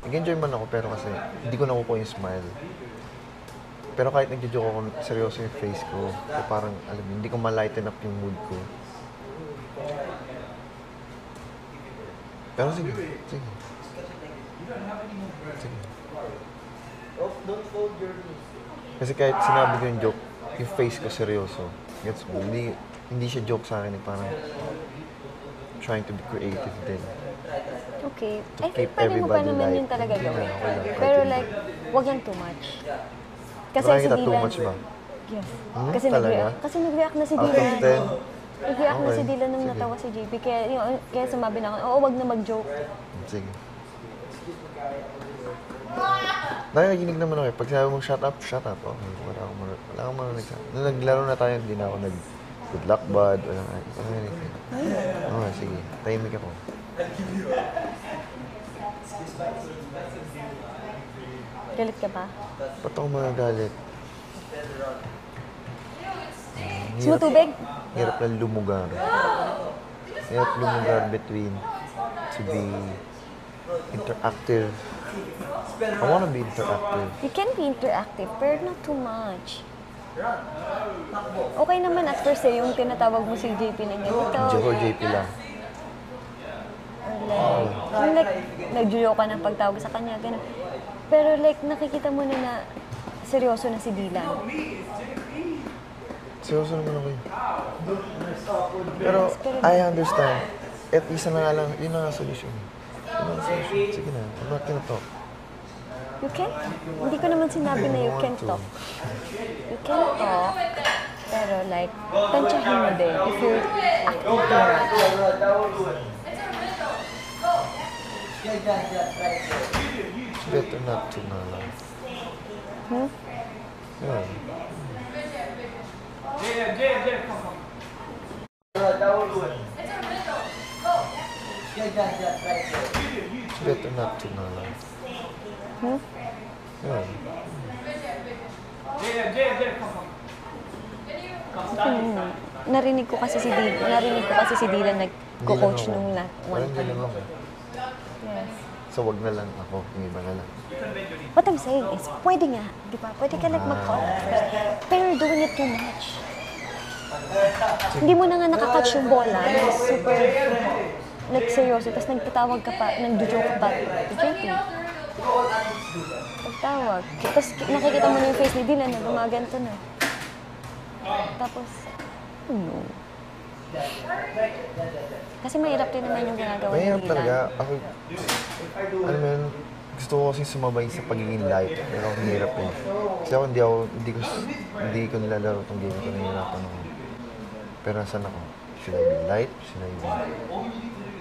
nag-enjoy man ako, pero kasi hindi ko nakukuha yung smile. Pero kahit nag-joke ako, seryoso yung face ko. So parang, alam mo, hindi ko ma-lighten up yung mood ko. Pero sige, sige. Sige. Kasi kahit sinabi ko yung joke, yung face ko seryoso. Gets mo? Hindi siya joke sa akin, parang trying to be creative din. Okay. To I think keep pwede mo pa everybody naman light. yun talaga Hindi gawin. na, okay lang, Pero kahit like, wag lang too much. Kasi Try si kita too Dylan... much ba? Yes. Hmm? Kasi Talaga? nag-react na si Out of Dylan. 10? Nag-react na Okay, si Dylan nung sige. natawa si JP. Kaya sumabi na ako, oo, wag na mag-joke. Sige. Nakikinig naman ako eh. Pag sabi mo shut up, shut up. Okay, wala akong marinig sa... Nung naglaro na tayo, hindi na ako good luck bud. Walang anything. Okay, sige. Tahimik ako. Galit ka ba? Ba't ako magagalit? Gusto mo tubig? Hirap lang lumugar. Hirap lumugar between to be interactive. I wanna be interactive. You can be interactive, pero not too much. Okay naman at first eh, yung tinatawag mo si JP na ganito. JP lang. Or like, nag-joke ka ng pagtawag sa kanya, gano'n. Pero like, nakikita mo na seryoso na si Dylan. Seryoso naman ako yun. Pero, I understand. At isa na nga lang, yun na nga solution. Yun na nga solution. Sige na, I'm not gonna talk. You can? Hindi ko naman sinabi na you can talk. You can talk, pero like, tansyahin mo din if you're acting too much. It's better not to na lang. Yeah. It's better not to na lang. Yeah. Narinig ko kasi si Dylan nagko-coach nung one Parang time. lang ako. Yes. So, wag na lang ako. Yung iba na lang. What I'm saying is, pwede nga, di ba? Pwede ka like mag-call first. Pero you're doing it too much. Hindi mo na nga nakakatch yung bola. Super, like, seryoso. Tapos nagtatawag ka pa, nag-joke ka pa. JP. Pagtawag. Tapos nakikita mo na yung face ni Dylan na gumaganto na. Tapos, no. Kasi mahirap din naman yung ginagawa ni Mahirap Dylan. talaga. Ako, ano mo yun, gusto ko kasi sumabay sa pagiging light. Pero ang hirap eh. Kasi ako hindi ko nilalaro itong game ko. Nahihirapan ako. Pero nasan ako? Should I be light? Should I be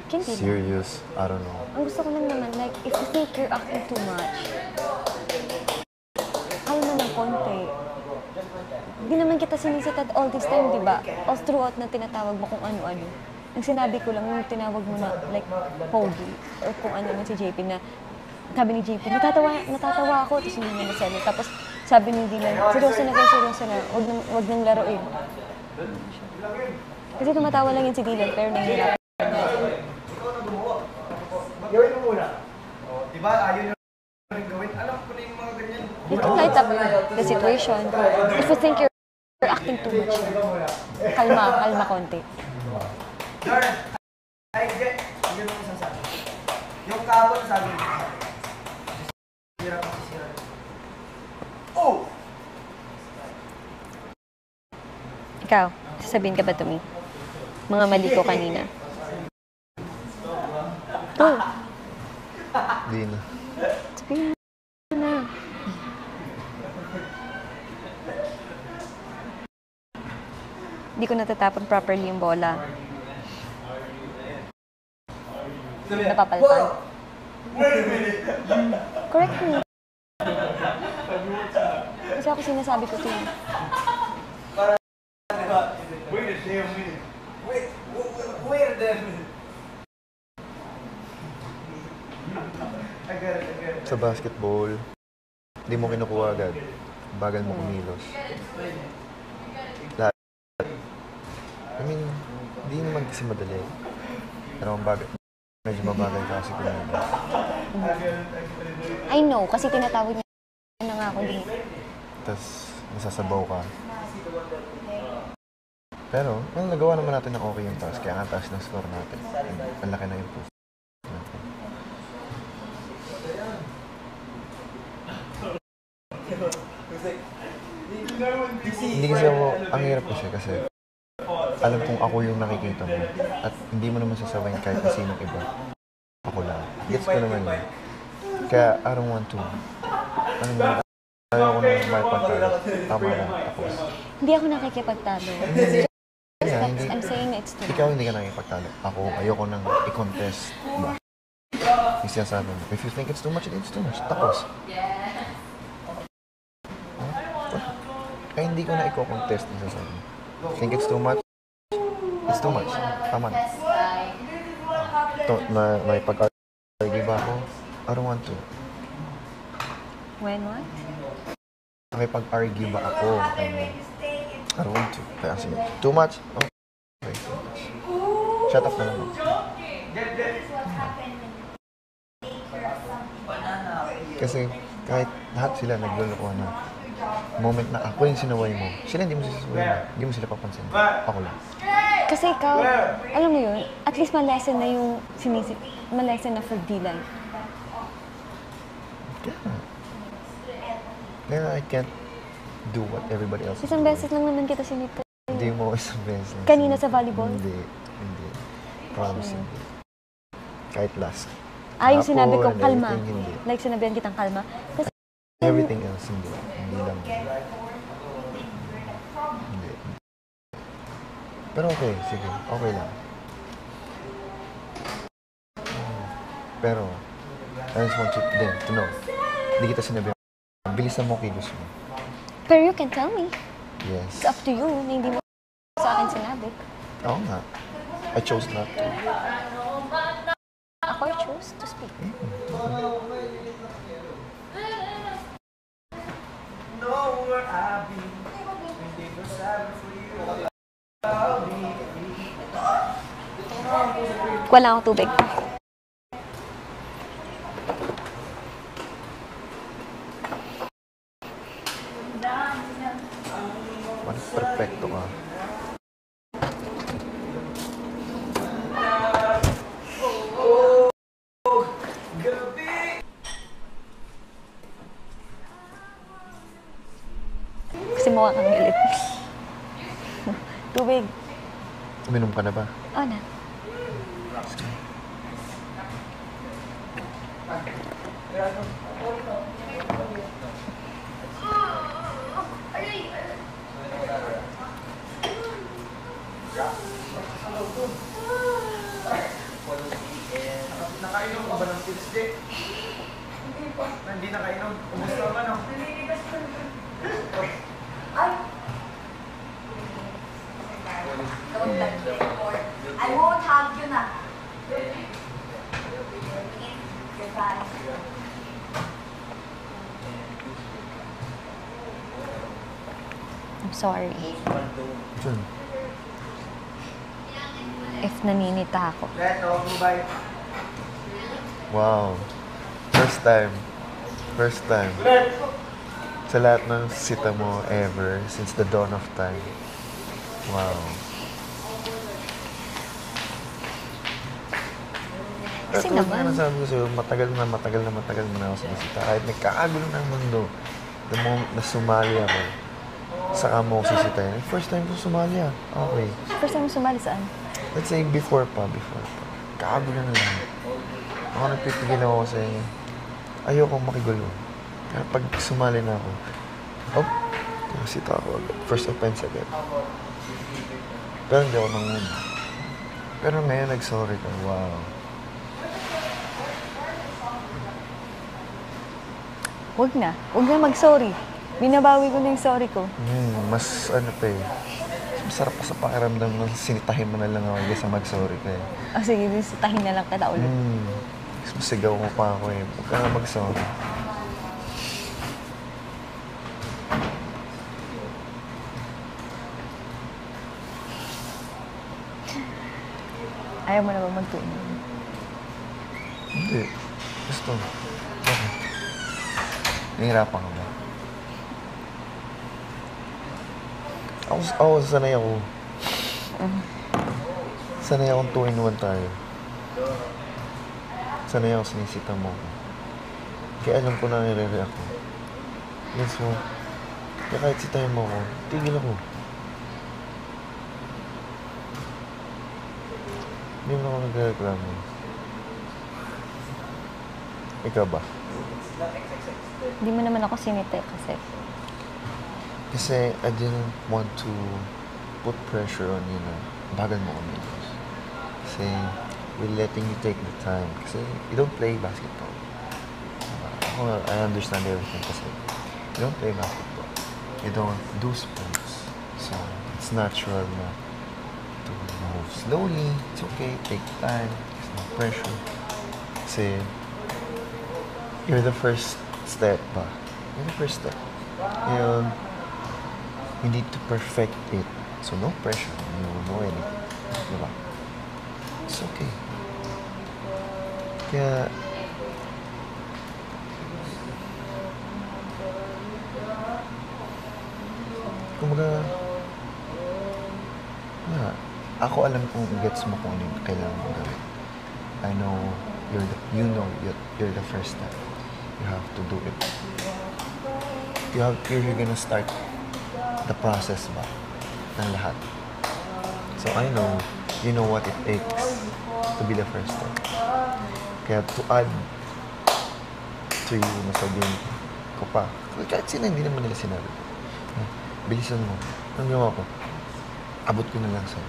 Can't be serious? I don't know. Ang gusto ko lang naman, like, if you think you're acting too much, kalma ng konti. Hindi naman kita sinisikat all this time, di ba? All throughout na tinatawag mo kung ano-ano. Ang sinabi ko lang, yung tinawag mo na, like, pogi, or kung ano man si JP na, sabi ni JP, natatawa ako, tapos hindi niya nasali. Tapos sabi ni Dylan, seryoso na, huwag nang laruin. Kasi tumatawa lang yun si Dylan, pero nahihirapan. Gawin mo muna. Diba, ayaw nyo rin gawin. Alam ko na yung mga ganyan. You can light up the situation. If you think you're acting too much, kalma konti. Jordan, ay, yun ang sasabi. Yung kahapon sabi ko. Sira pa sira. Oh! Ikaw, sasabihin ka ba to me? Mga mali ko kanina. Oh, Hindi na. sabihin mo na. Hindi ko natatapon properly yung bola. Napapalpan. Correct me. Kasi ako sinasabi ko to you. Wait a damn minute. Wait a damn minute. I got it. Sa basketball, hindi mo kinukuha agad. Bagal mo kumilos. Lahat. I mean, hindi naman kasi madali. Pero ang bagal. medyo mabagay ka kasi kumaga. I know, kasi tinatawag niya na nga ako din. Tapos, nasasabaw ka. Pero, well, nagawa naman natin ng okay yung task. Kaya nga taas ng score natin. Ang laki na yung proof natin. Hindi kasi ako, ang hirap kasi alam kong ako yung nakikita mo. At hindi mo naman sasabayin kahit na sinong iba. Ako lang. Gets ko naman yun. Kaya, I don't want to. Ayaw ko na may pagtalo. Tama na. Tapos. Hindi ako nakikipagtalo. Yeah, I'm saying na it's too ikaw hindi ka nakikipagtalo. Ako, ayoko nang i-contest. Ba? Yung sinasabi mo. If you think it's too much, it's too much. Tapos. Kaya hindi ko na i-contest yung sinasabi mo. Think it's too much? It's too much. Tama na. Ito, may pag-argue ba ako? I don't want to. When what? May pag-argue ba ako? I don't want to. Kaya sige, too much? Okay, too much. Shut up na lang. Kasi kahit lahat sila naglulukuhan na moment na ako yung sinaway mo, sila hindi mo sisaway mo. Hindi mo sila papansin. Ako lang. Kasi ikaw, alam mo yun, at least ma-lesson na yung ma-lesson na for D-Life. Kaya I can't do what everybody else is Isang doing. beses lang naman kita sinita. Hindi mo isang beses lang. Kanina sa volleyball? Hindi. Promise hindi. Kahit last. Yung sinabi ko, Hapon, kalma. everything, hindi. Like sinabihan kitang kalma. Kasi Everything else, hindi. Hindi lang. Hindi. Pero okay, sige. Okay lang. Pero, I just want you then to know. Hindi kita sinabi. Bilisan mo kilos mo. pero you can tell me. Yes. It's up to you na hindi mo sa akin sinabi. Oo nga. I chose not to. Ako I chose to speak. Know where I've been. Hindi ko sabi for you. Wala akong tubig. Mas perfecto ka. Kasi mukha kang galit. Tubig. Uminom ka na ba? Oh, na. Nakainom ka ba ng Tuesday? Hindi nakainom. Kumusta naman ako? I won't hug you na. Goodbye. I'm sorry. Diyan. If naninita ako. Leto, bye. Wow. First time. First time. Sa lahat ng sita mo ever since the dawn of time. Wow. Kasi Pero naman. sabi ko sa'yo, matagal mo na ako sa bisita. Kahit nagkakagulo ng mundo, the moment na sumali ako, saka mo ako sisitahin. First time ko sumali ah. Okay. First time mo sumali saan? Let's say before pa. Kakagulo na lang. Ako nagpipigil ako kasi ayoko makigulo. Kaya pag sumali na ako, sita ako agad. First offense agad. Pero hindi ako nanguna. Pero ngayon nag-sorry ka. Wow. Huwag na mag-sorry. Binabawi ko na yung sorry ko. Mas ano pa eh. Masarap pa sa pakiramdam ng sinitahin mo na lang ako kaysa mag-sorry ka eh. Sige, sitahin na lang kita ulit. Mas masigaw mo pa ako eh. Huwag ka na mag-sorry. Ayaw mo na ba magtuinom? Hindi. Gusto. Okay. Nahihirapan ka ba? Ako, sanay ako. Sanay akong 2-in-1 tayo. Sanay ako sinisita mo ako. Kaya alam ko na nire-react ko. Yes, so, kaya kahit sitahin mo ako, tigil ako. Hindi mo ako nagreklamo. Ikaw ba? Hindi mo naman ako sinite kasi. Kasi I didn't want to put pressure on you na bagal mo kami. Kasi we're letting you take the time. Kasi you don't play basketball. Ako, I understand everything kasi you don't play basketball. You don't do sports. So it's natural na to move slowly. It's okay. Take time. There's no pressure. Kasi you're the first step ba? You're the first step. And you need to perfect it. So no pressure. You don't know anything. Diba? It's okay. Kaya kumbaga ako alam kung gets mo kung ano yung kailangan mo gawin. I know you're the first step. You have to do it. You're gonna start the process ba ng lahat. So I know you know what it takes to be the first step. Kaya to add to you na sabihin ko pa, kahit sila hindi naman nila sinabi. Bilisan mo. Ano ginawa ko? Abot ko na lang sa'yo.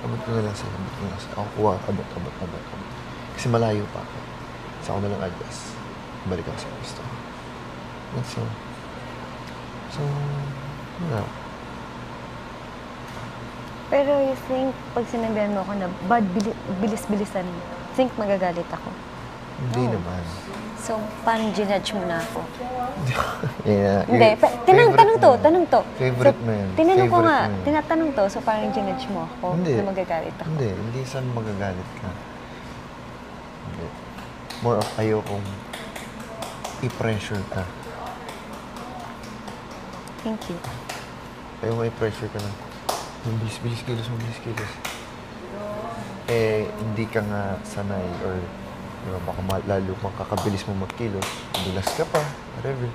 Abot ko na lang sa'yo. Ako kuha, abot. Kasi malayo pa ako. So ako na lang adjust. Balik ako sa gusto. That's all. So, wala. Pero you think, pag sinabihan mo ako na bilis-bilisan, think magagalit ako? Hindi naman. So, parang ginudge mo na ako? Yeah. Hindi. Tanong to. Favorite mo yun. Tinanong ko nga, Favorite mo yun. tinatanong to, so parang ginudge mo ako Hindi. na magagalit ako. Hindi saan magagalit ka. Hindi. More of ayokong i-pressure ka. Thank you. Ayokong i-pressure ka na. Bilis kilos. Eh, hindi ka nga sanay or diba, baka lalo kang kakabilis mo magkilos, dulas ka pa, whatever.